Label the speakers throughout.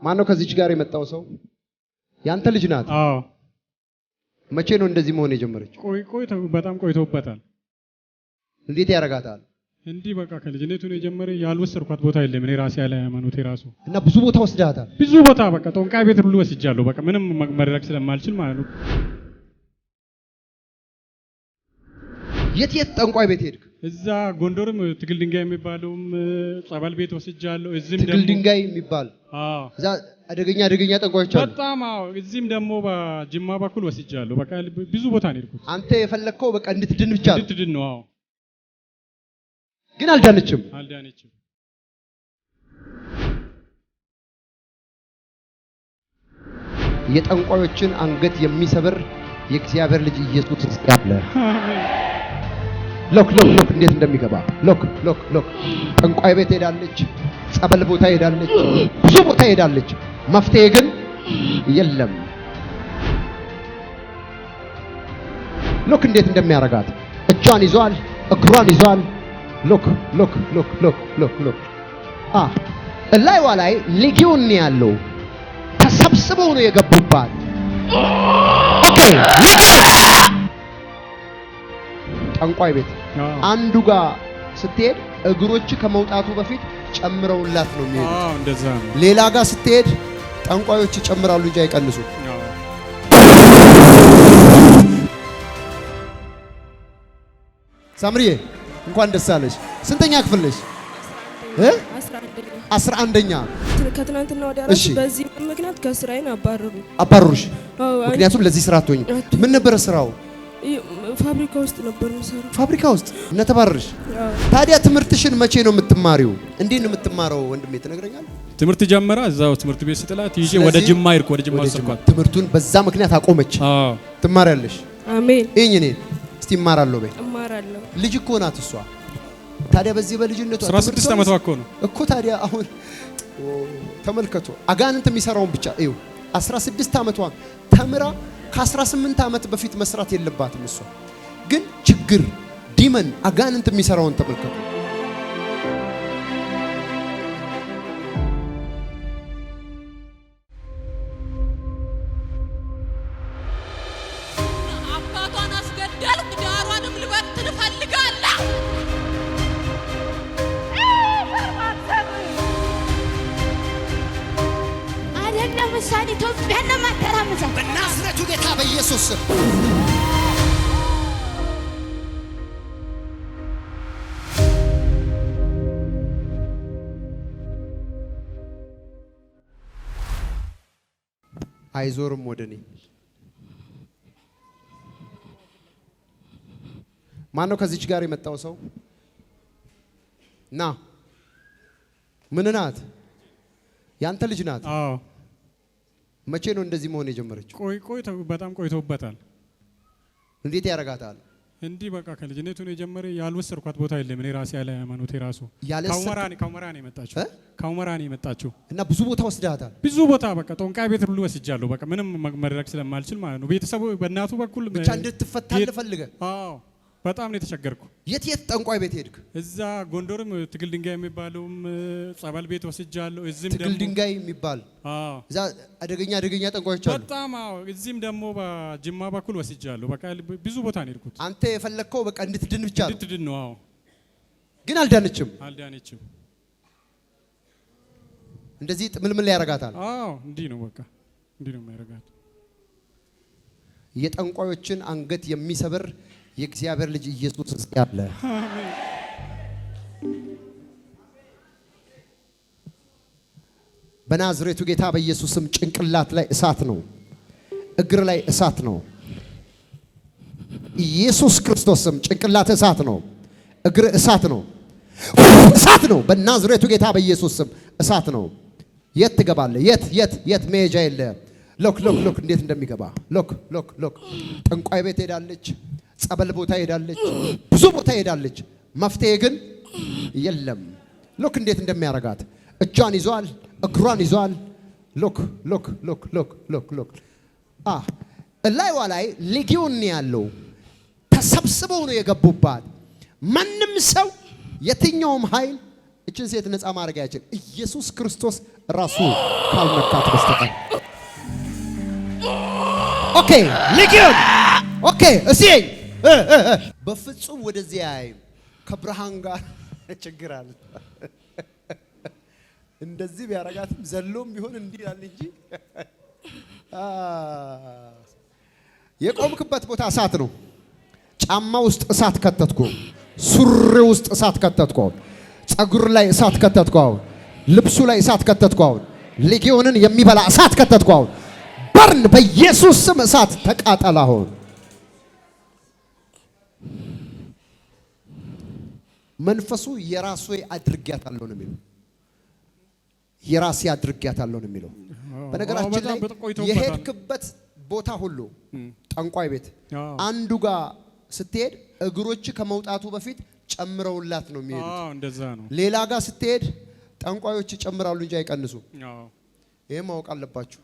Speaker 1: ማን ነው ከዚች ጋር የመጣው ሰው? ያንተ ልጅ ናት?
Speaker 2: አዎ።
Speaker 1: መቼ ነው እንደዚህ መሆን የጀመረችው?
Speaker 2: በጣም ቆይቶበታል።
Speaker 1: እንዴት ያረጋታል?
Speaker 2: እንዲህ በቃ ከልጅነቱ ነው የጀመረ። ያልወሰድኳት ቦታ የለም። እኔ ራሴ ያለ ሃይማኖቴ ራሱ
Speaker 1: እና ብዙ ቦታ ወስዳታል።
Speaker 2: ብዙ ቦታ በቃ ጦንቃይ ቤት ሁሉ ወስጃለሁ። በቃ ምንም መድረክ ስለማልችል ማለት ነው።
Speaker 1: የት ጠንቋይ ቤት ሄድክ?
Speaker 2: እዛ ጎንደርም ትግል ድንጋይ የሚባለውም ጸበል ቤት ወስጃለሁ። እዚህም
Speaker 1: ትግል ድንጋይ የሚባል እዛ አደገኛ ጠንቋዮች አሉ።
Speaker 2: በጣም እዚህም ደግሞ በጅማ በኩል ወስጃለሁ። በቃ ብዙ ቦታ ነው የሄድኩት።
Speaker 1: አንተ የፈለከው በቃ እንድትድን ብቻ ነው?
Speaker 2: እንድትድን ነው። አዎ።
Speaker 1: ግን አልዳነችም። የጠንቋዮችን አንገት የሚሰብር የእግዚአብሔር ልጅ ኢየሱስ ያለ ሎክ እንዴት እንደሚገባ ሎክ ጠንቋይ ቤት ሄዳለች፣ ጸበል ቦታ ሄዳለች፣ ብዙ ቦታ ሄዳለች። መፍትሄ ግን የለም። ሎክ እንዴት እንደሚያረጋት እጇን ይዟል፣ እግሯን ይዟል። ሎክ እላይዋ ላይ ሌጊዮን ያለው ተሰብስበው ነው የገቡባት። ኦኬ ጠንቋይ ቤት አንዱ ጋር ስትሄድ እግሮች ከመውጣቱ በፊት ጨምረውላት ነው የሚሄዱት።
Speaker 2: እንደዛ ነው።
Speaker 1: ሌላ ጋር ስትሄድ ጠንቋዮች ይጨምራሉ እንጂ አይቀንሱ። ሳምሪዬ እንኳን ደስ አለሽ። ስንተኛ ክፍል ነሽ? 11ኛ።
Speaker 3: ከትናንትና ወዲያ ራሱ በዚህ ምክንያት ከስራዬን
Speaker 1: አባረሩሽ? ምክንያቱም ለዚህ ስራ አትሆኝ። ምን ነበር ስራው?
Speaker 3: ፋብሪካ ውስጥ ነበር የምሰራው።
Speaker 1: ፋብሪካ ውስጥ እና ተባረርሽ? ታዲያ ትምህርትሽን መቼ ነው የምትማሪው? እንዴት ነው የምትማረው ወንድሜ ትነግረኛለህ?
Speaker 2: ትምህርት ጀመራ እዛው ትምህርት ቤት ስጥላት ይዤ ወደ ጅማ ይርኩ ወደ ጅማ ሰኳት።
Speaker 1: ትምህርቱን በዛ ምክንያት አቆመች። ትማሪያለሽ?
Speaker 3: አሜን።
Speaker 1: እኔ እስቲ እማራለሁ በይ።
Speaker 3: እማራለሁ።
Speaker 1: ልጅ እኮ ናት እሷ። ታዲያ በዚህ በልጅነቷ
Speaker 2: 16 ዓመቷ እኮ ነው
Speaker 1: እኮ። ታዲያ አሁን ተመልከቱ፣ አጋንንት የሚሰራውን ብቻ እዩ። 16 ዓመቷን ተምራ ከ18 ዓመት በፊት መስራት የለባትም እሷ። ግን ችግር ዲመን አጋንንት የሚሰራውን ተመልከቱ።
Speaker 4: አባቷን አስገደልኩ፣ ዳሯንም ልበትን እፈልጋለሁ።
Speaker 5: አይደለም ምሳሌ ኢትዮጵያን ለማተራመስ
Speaker 1: በናዝሬቱ ጌታ በኢየሱስ ስም አይዞርም ወደኔ። ማን ነው ከዚች ጋር የመጣው ሰው? ና ምን ናት? ያንተ ልጅ ናት?
Speaker 2: አዎ።
Speaker 1: መቼ ነው እንደዚህ መሆን የጀመረችው?
Speaker 2: በጣም ቆይቶበታል።
Speaker 1: እንዴት ያረጋታል?
Speaker 2: እንዲህ በቃ ከልጅነቱ ነው የጀመረ። ያልወሰድኳት ቦታ የለም። እኔ ራሴ ያለ ሃይማኖቴ ራሱ ከኡመራ ነው የመጣችው እና
Speaker 1: ብዙ ቦታ ወስዳታል።
Speaker 2: ብዙ ቦታ በቃ ጦንቃይ ቤት ሁሉ ወስጃለሁ። በቃ ምንም መድረክ ስለማልችል ማለት ነው። ቤተሰቡ በእናቱ በኩል
Speaker 1: ብቻ እንድትፈታል ፈልገ።
Speaker 2: አዎ በጣም ነው የተቸገርኩ።
Speaker 1: የት ጠንቋይ ቤት ሄድክ?
Speaker 2: እዛ ጎንደርም ትግል ድንጋይ የሚባለውም ጸበል ቤት ወስጃለሁ። እዚህም ደግሞ
Speaker 1: ትግል ድንጋይ የሚባል እዛ አደገኛ ጠንቋዮች አሉ።
Speaker 2: በጣም እዚህም ደግሞ በጅማ በኩል ወስጃለሁ። በቃ ብዙ ቦታ ነው የሄድኩት።
Speaker 1: አንተ የፈለከው በቃ እንድትድን ብቻ ነው?
Speaker 2: እንድትድን ነው። አዎ።
Speaker 1: ግን አልዳነችም። እንደዚህ ምልምል ያረጋታል።
Speaker 2: አዎ እንዲህ ነው በቃ እንዲህ ነው የሚያረጋት።
Speaker 1: የጠንቋዮችን አንገት የሚሰብር የእግዚአብሔር ልጅ ኢየሱስ ያለ
Speaker 2: አሜን።
Speaker 1: በናዝሬቱ ጌታ በኢየሱስም ጭንቅላት ላይ እሳት ነው፣ እግር ላይ እሳት ነው። ኢየሱስ ክርስቶስም ጭንቅላት እሳት ነው፣ እግር እሳት ነው፣ እሳት ነው። በናዝሬቱ ጌታ በኢየሱስም እሳት ነው። የት ትገባለህ? የት መሄጃ የለ። ሎክ እንዴት እንደሚገባ ሎክ ጠንቋይ ቤት ሄዳለች፣ ጸበል ቦታ ሄዳለች፣ ብዙ ቦታ ሄዳለች። መፍትሄ ግን የለም። ሎክ እንዴት እንደሚያረጋት እጇን ይዟል፣ እግሯን ይዟል። ሎክ እላይዋ ላይ ሌጊዮን ያለው ተሰብስበው ነው የገቡባት። ማንም ሰው የትኛውም ኃይል እችን ሴት ነፃ ማድረግ አይችል ኢየሱስ ክርስቶስ ራሱ ካልነካት በስተቀር። ኦኬ ሌጊዮን ኦኬ እዚህ በፍጹም ወደዚህ አይም ከብርሃን ጋር ችግር አለ። እንደዚህ ቢያረጋትም ዘሎም ቢሆን እንዲህ ያለ እንጂ የቆምክበት ቦታ እሳት ነው። ጫማ ውስጥ እሳት ከተትኩ፣ ሱሪ ውስጥ እሳት ከተትኩ፣ ጸጉር ላይ እሳት ከተትኩ፣ ልብሱ ላይ እሳት ከተትኩ፣ ሌጊዮንን የሚበላ እሳት ከተትኩ። በርን በኢየሱስ ስም እሳት ተቃጠል። አሁን መንፈሱ የራሱ አድርጊያታለሁ ነው የሚለው። የራሴ አድርጊያታለሁ ነው የሚለው። በነገራችን ላይ የሄድክበት ቦታ ሁሉ ጠንቋይ ቤት አንዱ ጋር ስትሄድ እግሮች ከመውጣቱ በፊት ጨምረውላት ነው የሚሄዱት።
Speaker 2: እንደዛ ነው።
Speaker 1: ሌላ ጋር ስትሄድ ጠንቋዮች ጨምራሉ እንጂ አይቀንሱ። ይሄን ማወቅ አለባችሁ።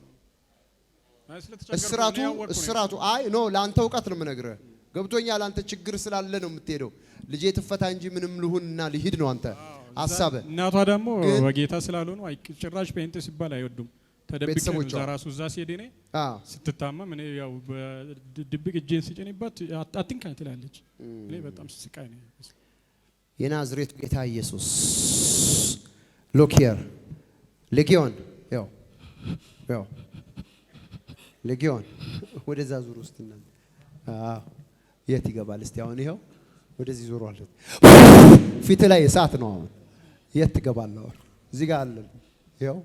Speaker 1: እስራቱ አይ ኖ ለአንተ እውቀት ነው የምነግርህ። ገብቶኛል። አንተ ችግር ስላለ ነው የምትሄደው። ልጄ ትፈታ እንጂ ምንም ልሁንና ልሂድ ነው አንተ ሐሳብ። እናቷ
Speaker 2: ደግሞ በጌታ ስላልሆኑ ጭራሽ ፔንት ሲባል አይወዱም። ተደብቄ እዛ ራሱ እዛ ሲሄድ እኔ ስትታመም እኔ ያው ድብቅ እጄን ሲጭንባት አትንካኝ ትላለች። እኔ በጣም ስቃይ ነው።
Speaker 1: የናዝሬቱ ጌታ ኢየሱስ ሎክ ሂር ሌጊዮን ያው ሌጊዮን ወደዛ ዙር ውስጥና የት ይገባል? እስቲ አሁን ይሄው ወደዚህ ዞር አለ። ፊት ላይ እሳት ነው። አሁን የት ትገባለህ? እዚህ ጋር አለ። ይሄው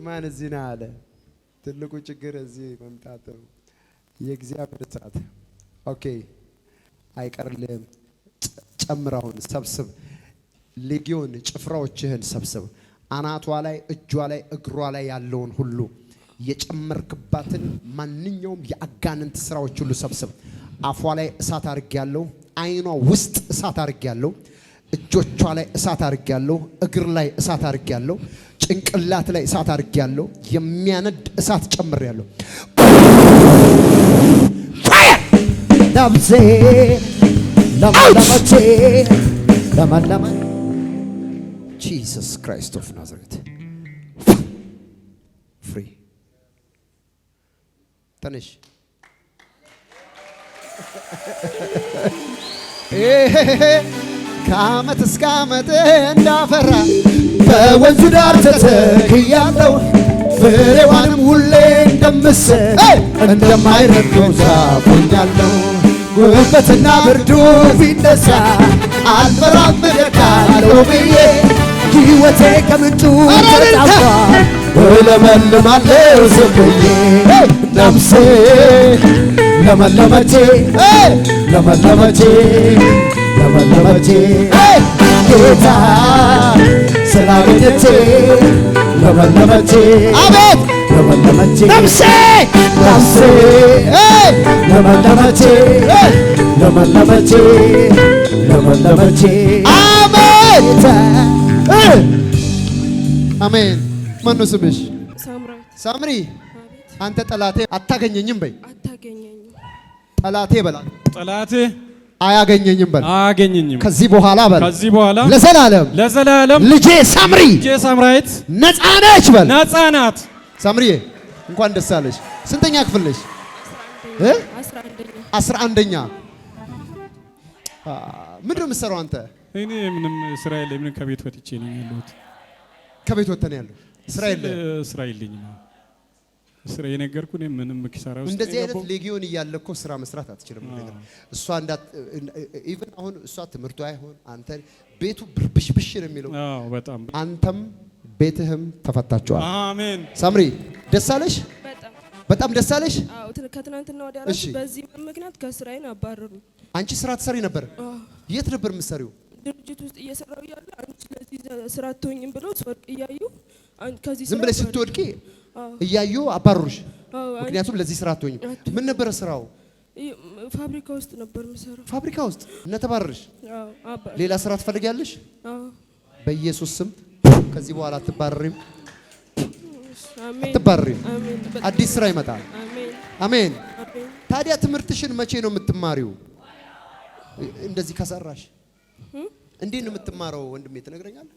Speaker 1: ማን እዚህ ነው አለ። ትልቁ ችግር እዚህ መምጣት ነው። የእግዚአብሔር እሳት ኦኬ አይቀርልህም። ጨምራውን ሰብስብ። ሌጊዮን ጭፍራዎችህን ሰብስብ። አናቷ ላይ፣ እጇ ላይ፣ እግሯ ላይ ያለውን ሁሉ የጨመርክባትን ማንኛውም የአጋንንት ስራዎች ሁሉ ሰብስብ። አፏ ላይ እሳት አድርጌያለሁ። አይኗ ውስጥ እሳት አድርጌያለሁ። እጆቿ ላይ እሳት አድርጌያለሁ። እግር ላይ እሳት አድርጌያለሁ። ጭንቅላት ላይ እሳት አድርጌያለሁ። የሚያነድ እሳት ጨምሬያለሁ። ፋየር ነፍሴ ለማለመቼ ለማለመ ጂሰስ ክራይስት ኦፍ ናዝሬት ፍሪ ተነሽ። ከዓመት እስከ ዓመት እንዳፈራ በወንዙ ዳር ተተክያለሁ። ፍሬዋንም ሁሌ እንደምስል እንደማይረግፈው ዛፍ ሆኛለሁ። ጉበትና ብርዱ ቢነሳ አልፈራም እደርቃለሁ ብዬ ሕይወቴ ከምንጩ ተጣባ እለመልማለሁ ዝም ብዬ ነፍሴ ለመለመቼ ለመለመቼ ለመለመቼ ጌታ ስላገኘቼ ለመለመቼ አቤት ለመለመቼ ነፍሴ ነፍሴ ለመለመቼ ለመለመቼ ለመለመቼ አሜን አሜን። ማነው ስምሽ? ሳምሪ። አንተ ጠላቴ አታገኘኝም በይ። ጠላቴ በላ
Speaker 2: ጠላቴ
Speaker 1: አያገኘኝም በል።
Speaker 2: አያገኘኝም
Speaker 1: ከዚህ በኋላ በል።
Speaker 2: ከዚህ በኋላ
Speaker 1: ለዘላለም ልጄ ሳምራዊት ነፃ ነች በል።
Speaker 2: ነፃ ናት።
Speaker 1: ሳምሪዬ እንኳን ደስ አለሽ። ስንተኛ ክፍል ነሽ? 11ኛ። ምንድን ነው የምትሰራው አንተ?
Speaker 2: እኔ ምንም ስራ የለኝም። ምን ከቤት ወጥቼ ነው ያለሁት።
Speaker 1: ከቤት ወጥተን ያለው ስራ
Speaker 2: የለኝም። ስራ የነገርኩህ እኔ ምንም ኪሳራ ውስጥ
Speaker 1: እንደዚህ አይነት ሌጊዮን እያለ እኮ ስራ መስራት አትችልም። ነገር እሷ እንዳት ኢቭን አሁን እሷ ትምህርቷ አይሆን አንተ ቤቱ ብርብሽብሽ ነው የሚለው።
Speaker 2: በጣም
Speaker 1: አንተም ቤትህም ተፈታችኋል።
Speaker 2: አሜን።
Speaker 1: ሳምሪ ደስ አለሽ? በጣም ደስ አለሽ?
Speaker 3: አዎ። ከትናንትና ወዲያ ራሱ በዚህ ምክንያት ከስራዬን አባረሩ።
Speaker 1: አንቺ ስራ ትሰሪ ነበር? የት ነበር የምትሰሪው?
Speaker 3: ድርጅት ውስጥ እየሰራው ያለ አንቺ ስለዚህ ስራ አትሆኝም ብለው ስወድቅ እያዩ ከዚህ
Speaker 1: ዝም ብለሽ ስትወድቂ እያዩ አባረሩሽ? ምክንያቱም ለዚህ ስራ አትሆኝም። ምን ነበር ስራው?
Speaker 3: ፋብሪካ ውስጥ ነበር የምሰራው።
Speaker 1: ፋብሪካ ውስጥ እና ተባረርሽ? ሌላ ስራ ትፈልጊያለሽ? በኢየሱስ ስም ከዚህ በኋላ አትባረሪም፣ አትባረሪም። አዲስ ስራ ይመጣል። አሜን። ታዲያ ትምህርትሽን መቼ ነው የምትማሪው? እንደዚህ ከሰራሽ እንዴት ነው የምትማረው ወንድሜ ትነግረኛለህ?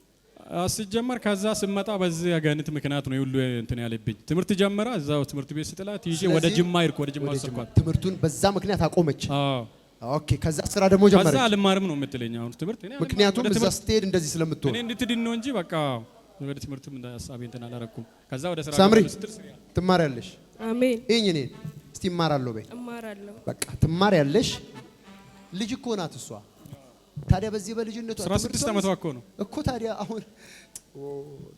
Speaker 2: ሲጀመር ከዛ ስመጣ በዚህ አጋንንት ምክንያት ነው ሁሉ እንትን ያለብኝ። ትምህርት ጀመራ እዛው ትምህርት ቤት ስትላት ይዤ ወደ ጅማ ይርኩ ወደ ጅማ ወሰድኳት።
Speaker 1: ትምህርቱን በዛ ምክንያት አቆመች።
Speaker 2: አዎ
Speaker 1: ኦኬ። ከዛ ስራ ደግሞ ጀመረች።
Speaker 2: ከዛ አልማርም ነው የምትለኝ አሁን ትምህርት እኔ
Speaker 1: ምክንያቱም እዛ ስትሄድ እንደዚህ ስለምትሆን
Speaker 2: እኔ እንድትድን ነው እንጂ በቃ ወደ ትምህርትም ሐሳቤ እንትን አላረኩም። ከዛ ወደ ስራ
Speaker 1: ሳምሪ ትማሪያለሽ?
Speaker 3: አሜን።
Speaker 1: እኔ እስቲ እማራለሁ በይ።
Speaker 3: እማራለሁ።
Speaker 1: በቃ ትማሪያለሽ። ልጅ እኮ ናት እሷ። ታዲያ በዚህ በልጅነቷ
Speaker 2: 16 ዓመቷ እኮ ነው
Speaker 1: እኮ። ታዲያ አሁን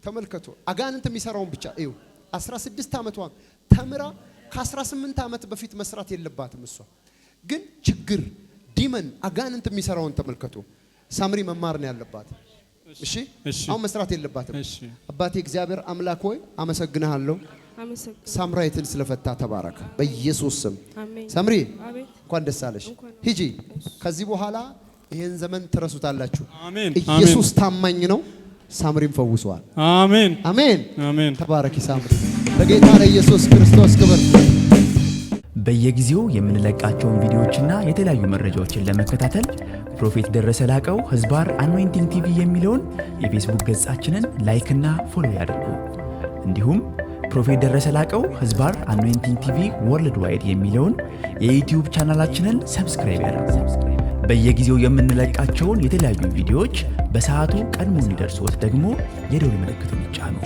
Speaker 1: ተመልከቱ አጋንንት የሚሰራውን ብቻ እዩ። 16 ዓመቷ ተምራ ከ18 ዓመት በፊት መስራት የለባትም እሷ። ግን ችግር ዲመን አጋንንት የሚሰራውን ተመልከቱ። ሳምሪ መማር ነው ያለባት። እሺ አሁን መስራት የለባትም። አባቴ እግዚአብሔር አምላክ ሆይ አመሰግንሃለሁ። ሳምራይትን ስለፈታ ተባረከ በኢየሱስ ስም። ሳምሪ እንኳን ደስ አለሽ። ሂጂ። ከዚህ በኋላ ይሄን ዘመን ትረሱታላችሁ።
Speaker 2: አሜን።
Speaker 1: ኢየሱስ ታማኝ ነው። ሳምሪን ፈውሷል።
Speaker 2: አሜን
Speaker 1: አሜን
Speaker 2: አሜን።
Speaker 1: ተባረኪ ሳምሪ። ለጌታ ለኢየሱስ ክርስቶስ ክብር።
Speaker 6: በየጊዜው የምንለቃቸውን ቪዲዮዎችና የተለያዩ መረጃዎችን ለመከታተል ፕሮፌት ደረሰ ላቀው ህዝባር አኖይንቲንግ ቲቪ የሚለውን የፌስቡክ ገጻችንን ላይክና ፎሎ ያድርጉ። እንዲሁም ፕሮፌት ደረሰ ላቀው ህዝባር አኖይንቲንግ ቲቪ ወርልድ ዋይድ የሚለውን የዩቲዩብ ቻናላችንን ሰብስክራይብ ያድርጉ። በየጊዜው የምንለቃቸውን የተለያዩ ቪዲዮዎች በሰዓቱ ቀድሞ እንዲደርሶት ደግሞ የደወል ምልክቱን ይጫኑ።